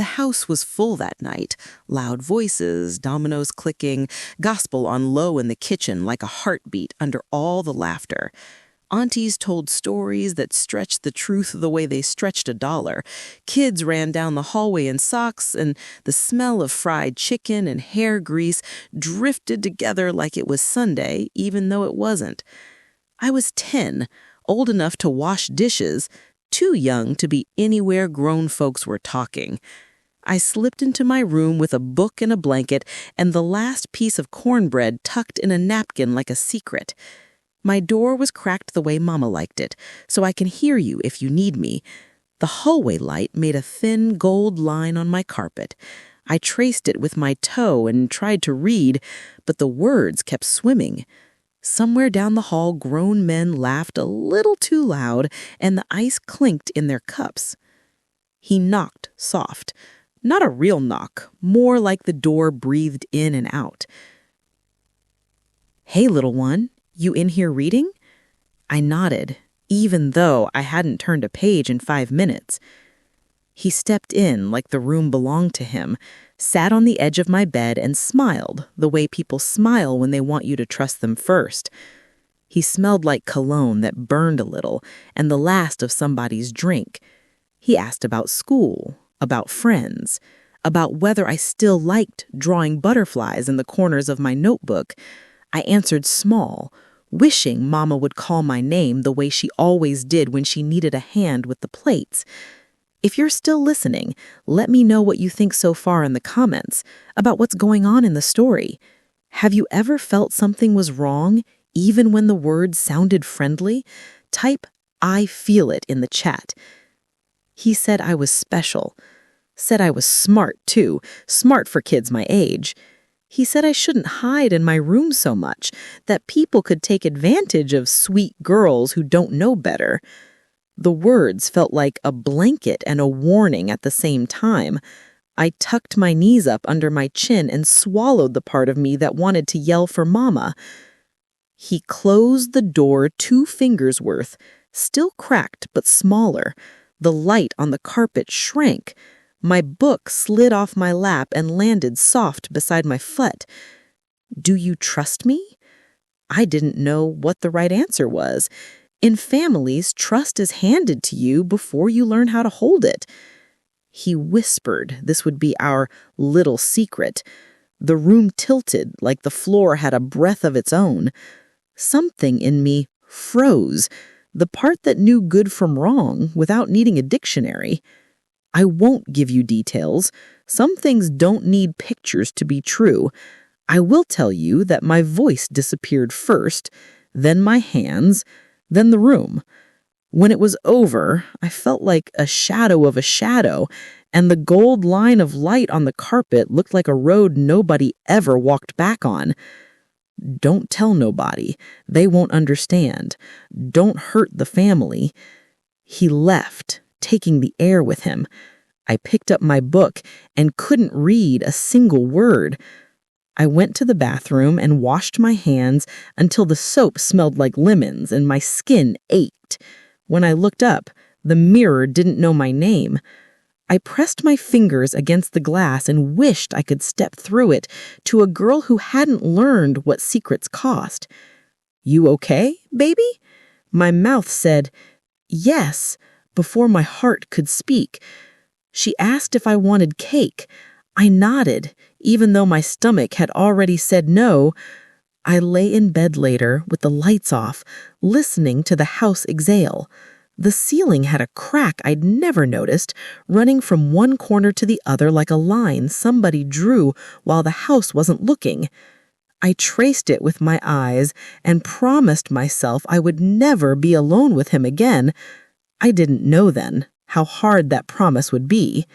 The house was full that night. Loud voices, dominoes clicking, gospel on low in the kitchen like a heartbeat under all the laughter. Aunties told stories that stretched the truth the way they stretched a dollar. Kids ran down the hallway in socks, and the smell of fried chicken and hair grease drifted together like it was Sunday, even though it wasn't. I was 10, old enough to wash dishes, too young to be anywhere grown folks were talking. I slipped into my room with a book and a blanket and the last piece of cornbread tucked in a napkin like a secret. My door was cracked the way Mama liked it, so I can hear you if you need me. The hallway light made a thin gold line on my carpet. I traced it with my toe and tried to read, but the words kept swimming. Somewhere down the hall, grown men laughed a little too loud, and the ice clinked in their cups. He knocked soft. Not a real knock, more like the door breathed in and out. "Hey, little one, you in here reading?" I nodded, even though I hadn't turned a page in 5 minutes. He stepped in like the room belonged to him, sat on the edge of my bed and smiled the way people smile when they want you to trust them first. He smelled like cologne that burned a little and the last of somebody's drink. He asked about school, about friends, about whether I still liked drawing butterflies in the corners of my notebook. I answered small, wishing Mama would call my name the way she always did when she needed a hand with the plates. If you're still listening, let me know what you think so far in the comments about what's going on in the story. Have you ever felt something was wrong, even when the words sounded friendly? Type "I feel it" in the chat. He said I was special. Said I was smart, too. Smart for kids my age. He said I shouldn't hide in my room so much, that people could take advantage of sweet girls who don't know better. The words felt like a blanket and a warning at the same time. I tucked my knees up under my chin and swallowed the part of me that wanted to yell for Mama. He closed the door 2 fingers worth, still cracked but smaller. The light on the carpet shrank. My book slid off my lap and landed soft beside my foot. "Do you trust me?" I didn't know what the right answer was. In families, trust is handed to you before you learn how to hold it. He whispered this would be our little secret. The room tilted like the floor had a breath of its own. Something in me froze, the part that knew good from wrong without needing a dictionary. I won't give you details. Some things don't need pictures to be true. I will tell you that my voice disappeared first, then my hands, then the room. When it was over, I felt like a shadow of a shadow, and the gold line of light on the carpet looked like a road nobody ever walked back on. Don't tell nobody. They won't understand. Don't hurt the family. He left, taking the air with him. I picked up my book and couldn't read a single word. I went to the bathroom and washed my hands until the soap smelled like lemons and my skin ached. When I looked up, the mirror didn't know my name. I pressed my fingers against the glass and wished I could step through it to a girl who hadn't learned what secrets cost. "You okay, baby?" My mouth said, "Yes," before my heart could speak. She asked if I wanted cake. I nodded, even though my stomach had already said no. I lay in bed later with the lights off, listening to the house exhale. The ceiling had a crack I'd never noticed, running from one corner to the other like a line somebody drew while the house wasn't looking. I traced it with my eyes and promised myself I would never be alone with him again. I didn't know then how hard that promise would be.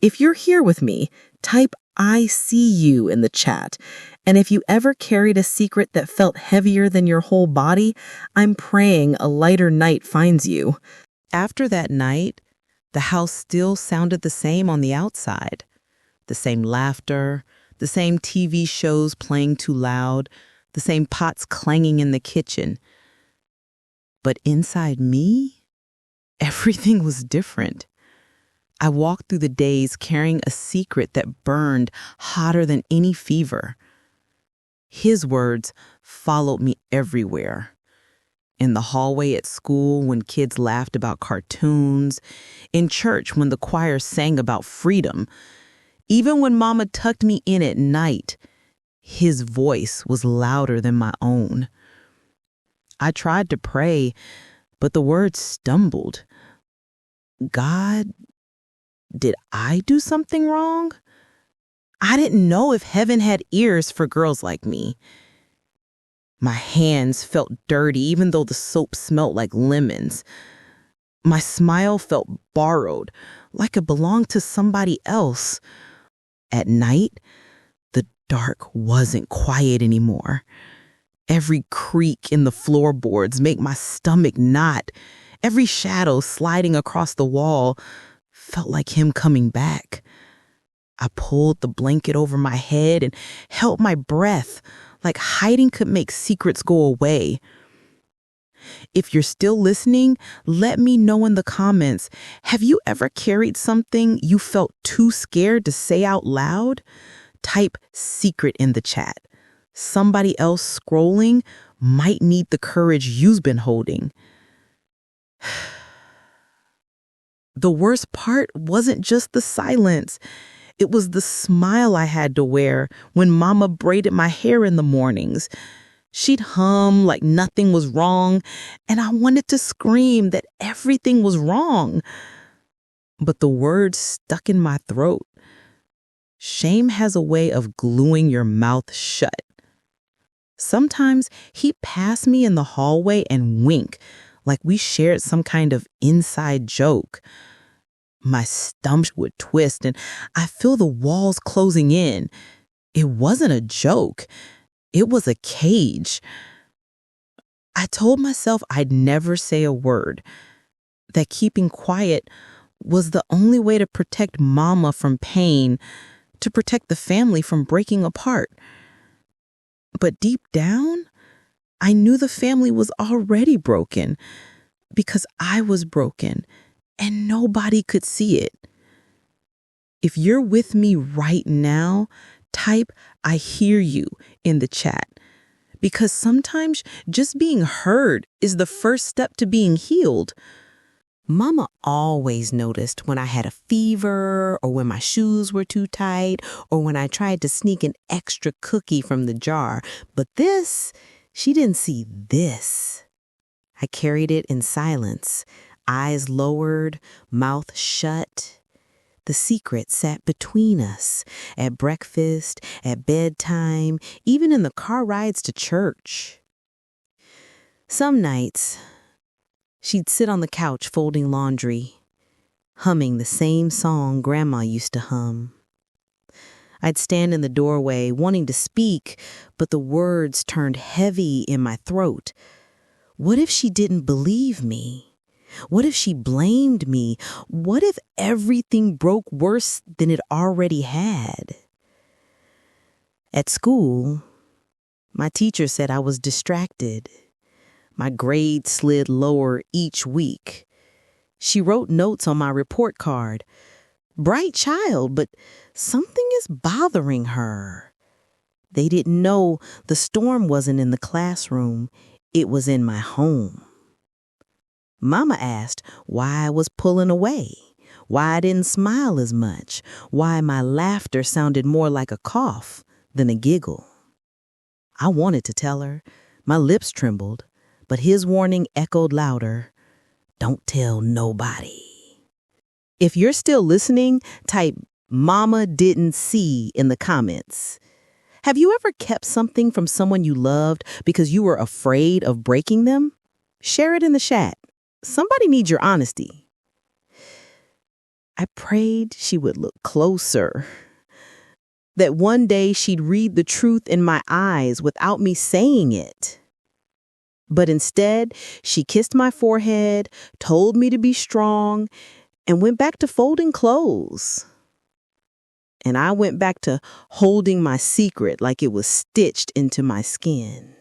If you're here with me, type "I see you" in the chat. And if you ever carried a secret that felt heavier than your whole body, I'm praying a lighter night finds you. After that night, the house still sounded the same on the outside. The same laughter, the same TV shows playing too loud, the same pots clanging in the kitchen. But inside me, everything was different. I walked through the days carrying a secret that burned hotter than any fever. His words followed me everywhere. In the hallway at school when kids laughed about cartoons, in church when the choir sang about freedom, even when Mama tucked me in at night, his voice was louder than my own. I tried to pray, but the words stumbled. God, did I do something wrong? I didn't know if heaven had ears for girls like me. My hands felt dirty even though the soap smelled like lemons. My smile felt borrowed, like it belonged to somebody else. At night, the dark wasn't quiet anymore. Every creak in the floorboards made my stomach knot. Every shadow sliding across the wall felt like him coming back. I pulled the blanket over my head and held my breath, like hiding could make secrets go away. If you're still listening, let me know in the comments. Have you ever carried something you felt too scared to say out loud? Type secret in the chat. Somebody else scrolling might need the courage you've been holding. The worst part wasn't just the silence. It was the smile I had to wear when Mama braided my hair in the mornings. She'd hum like nothing was wrong, and I wanted to scream that everything was wrong. But the words stuck in my throat. Shame has a way of gluing your mouth shut. Sometimes he'd pass me in the hallway and wink, like we shared some kind of inside joke. My stomach would twist and I feel the walls closing in. It wasn't a joke. It was a cage. I told myself I'd never say a word, that keeping quiet was the only way to protect Mama from pain, to protect the family from breaking apart. But deep down, I knew the family was already broken because I was broken and nobody could see it. If you're with me right now, type "I hear you" in the chat. Because sometimes just being heard is the first step to being healed. Mama always noticed when I had a fever or when my shoes were too tight or when I tried to sneak an extra cookie from the jar. But she didn't see this. I carried it in silence, eyes lowered, mouth shut. The secret sat between us, at breakfast, at bedtime, even in the car rides to church. Some nights, she'd sit on the couch folding laundry, humming the same song Grandma used to hum. I'd stand in the doorway, wanting to speak, but the words turned heavy in my throat. What if she didn't believe me? What if she blamed me? What if everything broke worse than it already had? At school, my teacher said I was distracted. My grades slid lower each week. She wrote notes on my report card. Bright child, but something is bothering her. They didn't know the storm wasn't in the classroom. It was in my home. Mama asked why I was pulling away, why I didn't smile as much, why my laughter sounded more like a cough than a giggle. I wanted to tell her. My lips trembled, but his warning echoed louder. Don't tell nobody. If you're still listening, type "Mama didn't see" in the comments. Have you ever kept something from someone you loved because you were afraid of breaking them? Share it in the chat. Somebody needs your honesty. I prayed she would look closer, that one day she'd read the truth in my eyes without me saying it. But instead, she kissed my forehead, told me to be strong, and went back to folding clothes. And I went back to holding my secret like it was stitched into my skin.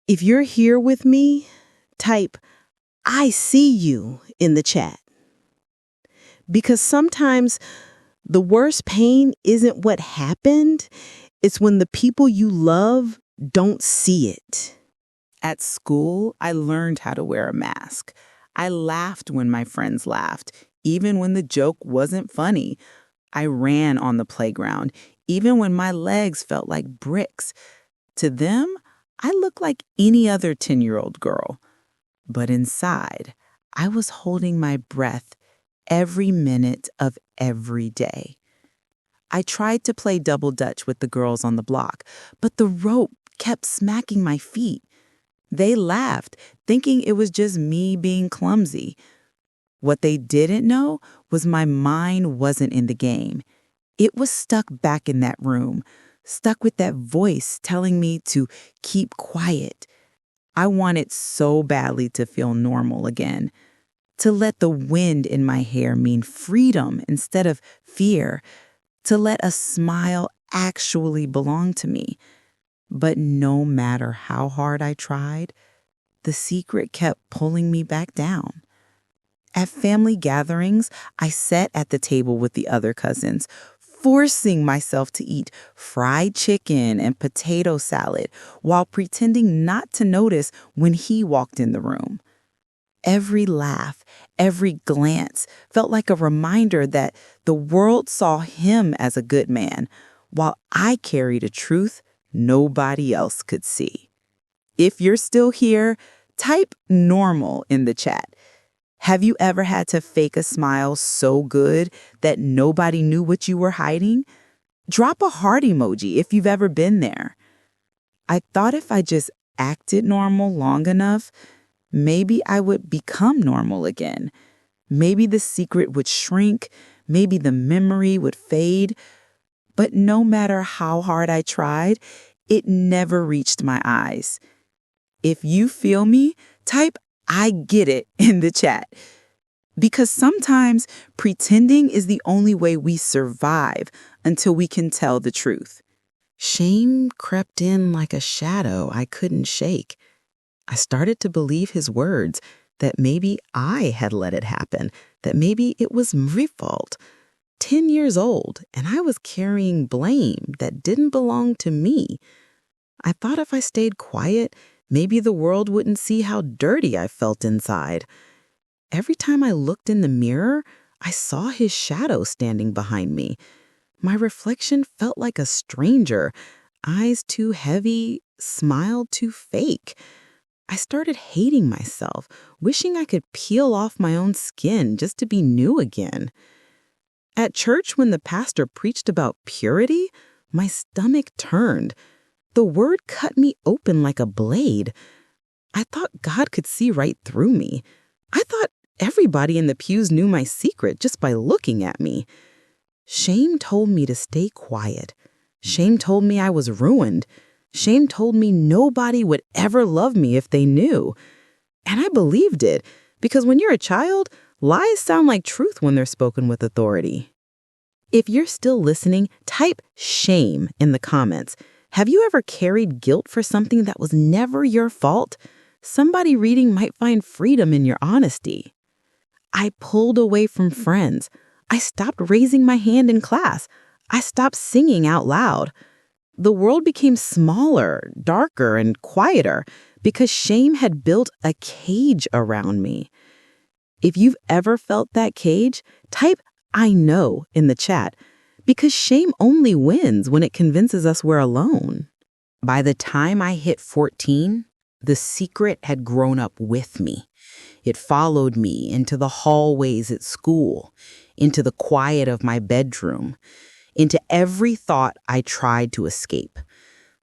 If you're here with me, type "I see you" in the chat. Because sometimes the worst pain isn't what happened, it's when the people you love don't see it. At school, I learned how to wear a mask. I laughed when my friends laughed, even when the joke wasn't funny. I ran on the playground, even when my legs felt like bricks. To them, I looked like any other 10-year-old girl. But inside, I was holding my breath every minute of every day. I tried to play double dutch with the girls on the block, but the rope kept smacking my feet. They laughed, thinking it was just me being clumsy. What they didn't know was my mind wasn't in the game. It was stuck back in that room, stuck with that voice telling me to keep quiet. I wanted so badly to feel normal again, to let the wind in my hair mean freedom instead of fear, to let a smile actually belong to me. But no matter how hard I tried, the secret kept pulling me back down. At family gatherings, I sat at the table with the other cousins, forcing myself to eat fried chicken and potato salad while pretending not to notice when he walked in the room. Every laugh, every glance felt like a reminder that the world saw him as a good man, while I carried a truth nobody else could see. If you're still here, type normal in the chat. Have you ever had to fake a smile so good that nobody knew what you were hiding? Drop a heart emoji if you've ever been there. I thought if I just acted normal long enough, maybe I would become normal again. Maybe the secret would shrink, maybe the memory would fade. But no matter how hard I tried, it never reached my eyes. If you feel me, type I get it in the chat. Because sometimes pretending is the only way we survive until we can tell the truth. Shame crept in like a shadow I couldn't shake. I started to believe his words, that maybe I had let it happen, that maybe it was my fault. 10 years old, and I was carrying blame that didn't belong to me. I thought if I stayed quiet, maybe the world wouldn't see how dirty I felt inside. Every time I looked in the mirror, I saw his shadow standing behind me. My reflection felt like a stranger, eyes too heavy, smile too fake. I started hating myself, wishing I could peel off my own skin just to be new again. At church, when the pastor preached about purity, my stomach turned. The word cut me open like a blade. I thought God could see right through me. I thought everybody in the pews knew my secret just by looking at me. Shame told me to stay quiet. Shame told me I was ruined. Shame told me nobody would ever love me if they knew. And I believed it, because when you're a child, lies sound like truth when they're spoken with authority. If you're still listening, type shame in the comments. Have you ever carried guilt for something that was never your fault? Somebody reading might find freedom in your honesty. I pulled away from friends. I stopped raising my hand in class. I stopped singing out loud. The world became smaller, darker, and quieter because shame had built a cage around me. If you've ever felt that cage, type I know in the chat, because shame only wins when it convinces us we're alone. By the time I hit 14, the secret had grown up with me. It followed me into the hallways at school, into the quiet of my bedroom, into every thought I tried to escape.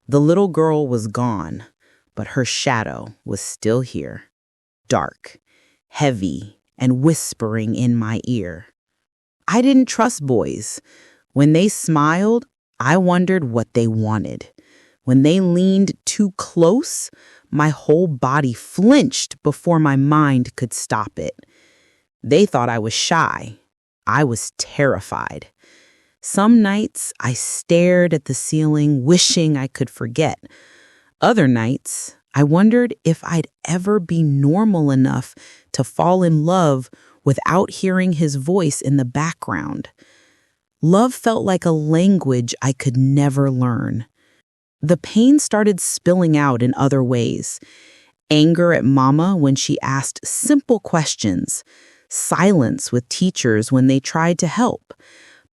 The little girl was gone, but her shadow was still here, dark, heavy, and whispering in my ear. I didn't trust boys. When they smiled, I wondered what they wanted. When they leaned too close, my whole body flinched before my mind could stop it. They thought I was shy. I was terrified. Some nights I stared at the ceiling, wishing I could forget. Other nights, I wondered if I'd ever be normal enough to fall in love without hearing his voice in the background. Love felt like a language I could never learn. The pain started spilling out in other ways. Anger at Mama when she asked simple questions, silence with teachers when they tried to help,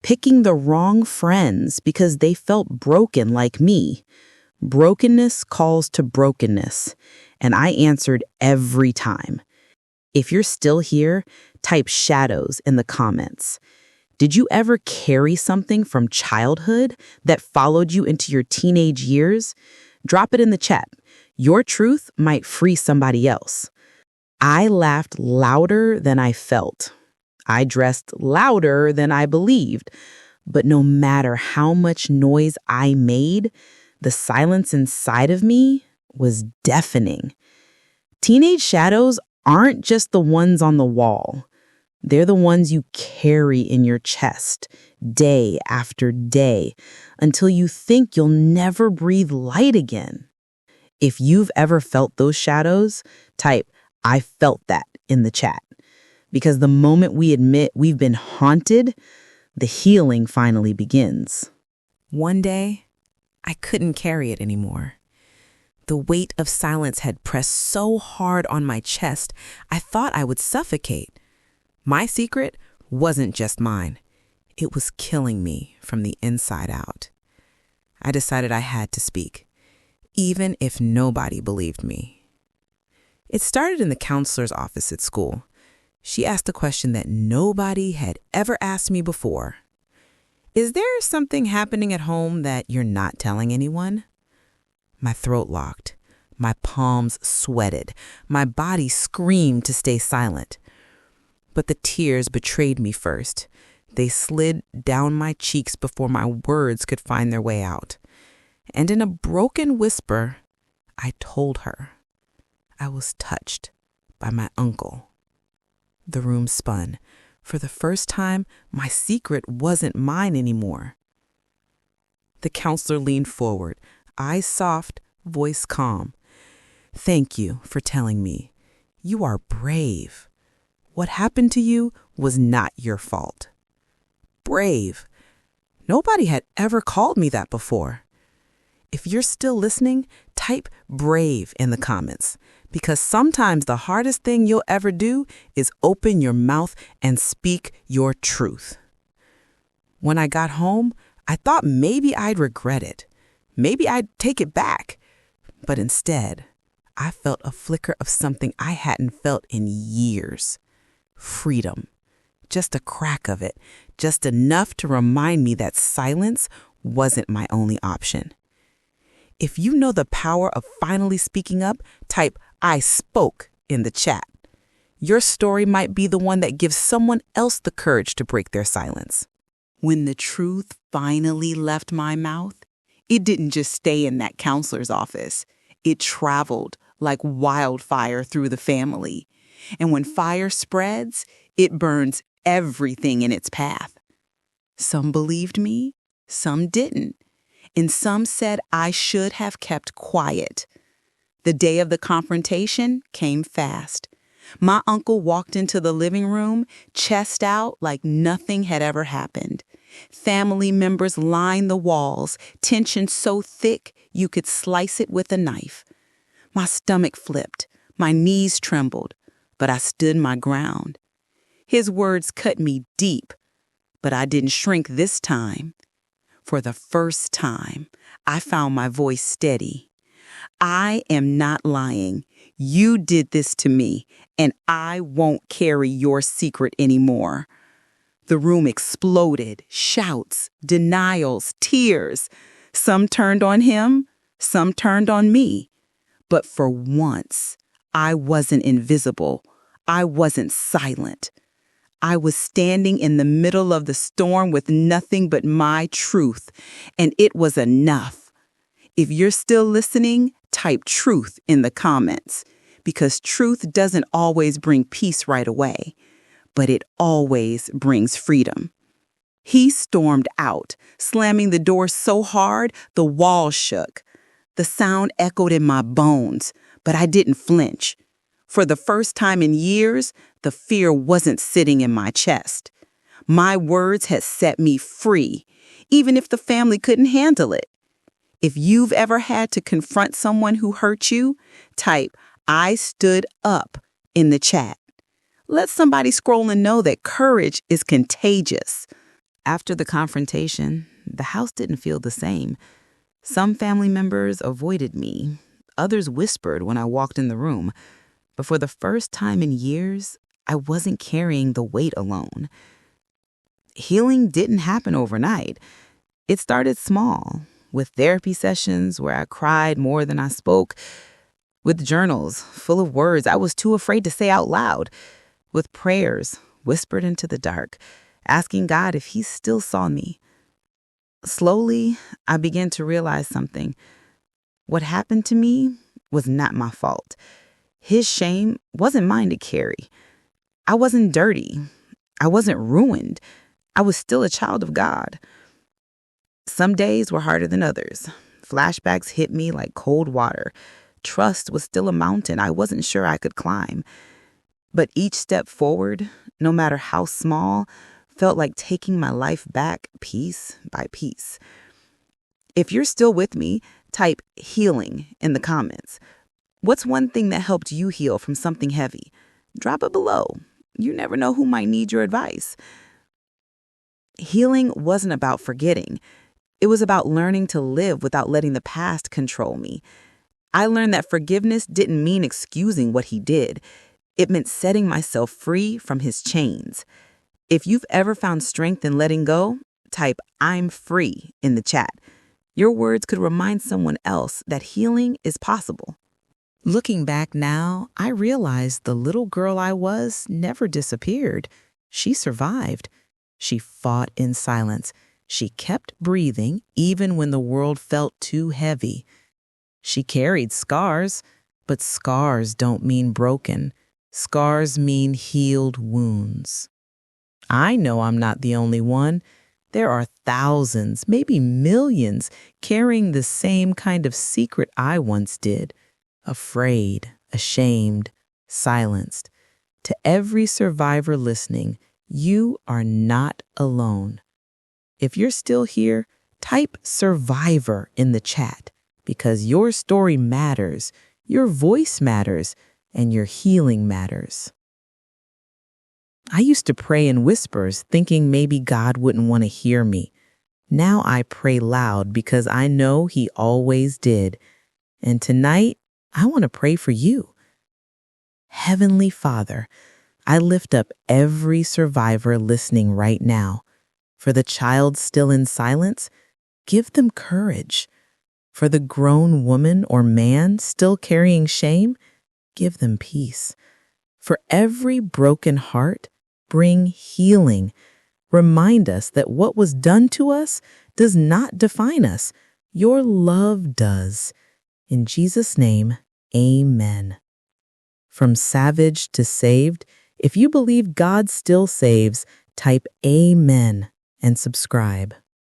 picking the wrong friends because they felt broken like me. Brokenness calls to brokenness, and I answered every time. If you're still here, type shadows in the comments. Did you ever carry something from childhood that followed you into your teenage years? Drop it in the chat. Your truth might free somebody else. I laughed louder than I felt. I dressed louder than I believed. But no matter how much noise I made, the silence inside of me was deafening. Teenage shadows aren't just the ones on the wall. They're the ones you carry in your chest, day after day, until you think you'll never breathe light again. If you've ever felt those shadows, type, "I felt that" in the chat. Because the moment we admit we've been haunted, the healing finally begins. One day, I couldn't carry it anymore. The weight of silence had pressed so hard on my chest, I thought I would suffocate. My secret wasn't just mine. It was killing me from the inside out. I decided I had to speak, even if nobody believed me. It started in the counselor's office at school. She asked a question that nobody had ever asked me before. Is there something happening at home that you're not telling anyone? My throat locked. My palms sweated. My body screamed to stay silent. But the tears betrayed me first. They slid down my cheeks before my words could find their way out. And in a broken whisper, I told her I was touched by my uncle. The room spun. For the first time, my secret wasn't mine anymore. The counselor leaned forward, eyes soft, voice calm. Thank you for telling me. You are brave. What happened to you was not your fault. Brave. Nobody had ever called me that before. If you're still listening, type brave in the comments, because sometimes the hardest thing you'll ever do is open your mouth and speak your truth. When I got home, I thought maybe I'd regret it. Maybe I'd take it back. But instead, I felt a flicker of something I hadn't felt in years. Freedom. Just a crack of it. Just enough to remind me that silence wasn't my only option. If you know the power of finally speaking up, type "I spoke" in the chat. Your story might be the one that gives someone else the courage to break their silence. When the truth finally left my mouth, it didn't just stay in that counselor's office. It traveled like wildfire through the family. And when fire spreads, it burns everything in its path. Some believed me, some didn't, and some said I should have kept quiet. The day of the confrontation came fast. My uncle walked into the living room, chest out like nothing had ever happened. Family members lined the walls, tension so thick you could slice it with a knife. My stomach flipped, my knees trembled, but I stood my ground. His words cut me deep, but I didn't shrink this time. For the first time, I found my voice steady. I am not lying. You did this to me, and I won't carry your secret anymore. The room exploded, shouts, denials, tears. Some turned on him, some turned on me. But for once, I wasn't invisible. I wasn't silent. I was standing in the middle of the storm with nothing but my truth, and it was enough. If you're still listening, type truth in the comments, because truth doesn't always bring peace right away, but it always brings freedom. He stormed out, slamming the door so hard the walls shook. The sound echoed in my bones, but I didn't flinch. For the first time in years, the fear wasn't sitting in my chest. My words had set me free, even if the family couldn't handle it. If you've ever had to confront someone who hurt you, type "I stood up" in the chat. Let somebody scrolling know that courage is contagious. After the confrontation, the house didn't feel the same. Some family members avoided me. Others whispered when I walked in the room. But for the first time in years, I wasn't carrying the weight alone. Healing didn't happen overnight. It started small, with therapy sessions where I cried more than I spoke, with journals full of words I was too afraid to say out loud, with prayers whispered into the dark, asking God if He still saw me. Slowly, I began to realize something. What happened to me was not my fault. His shame wasn't mine to carry. I wasn't dirty. I wasn't ruined. I was still a child of God. Some days were harder than others. Flashbacks hit me like cold water. Trust was still a mountain I wasn't sure I could climb. But each step forward, no matter how small, felt like taking my life back piece by piece. If you're still with me, type "healing" in the comments. What's one thing that helped you heal from something heavy? Drop it below. You never know who might need your advice. Healing wasn't about forgetting. It was about learning to live without letting the past control me. I learned that forgiveness didn't mean excusing what he did. It meant setting myself free from his chains. If you've ever found strength in letting go, type "I'm free" in the chat. Your words could remind someone else that healing is possible. Looking back now, I realized the little girl I was never disappeared. She survived. She fought in silence. She kept breathing even when the world felt too heavy. She carried scars, but scars don't mean broken. Scars mean healed wounds. I know I'm not the only one. There are thousands, maybe millions, carrying the same kind of secret I once did. Afraid, ashamed, silenced. To every survivor listening, you are not alone. If you're still here, type "survivor" in the chat because your story matters, your voice matters, and your healing matters. I used to pray in whispers, thinking maybe God wouldn't want to hear me. Now I pray loud because I know He always did. And tonight, I want to pray for you. Heavenly Father, I lift up every survivor listening right now. For the child still in silence, give them courage. For the grown woman or man still carrying shame, give them peace. For every broken heart, bring healing. Remind us that what was done to us does not define us. Your love does. In Jesus' name, amen. From savage to saved, if you believe God still saves, type "Amen" and subscribe.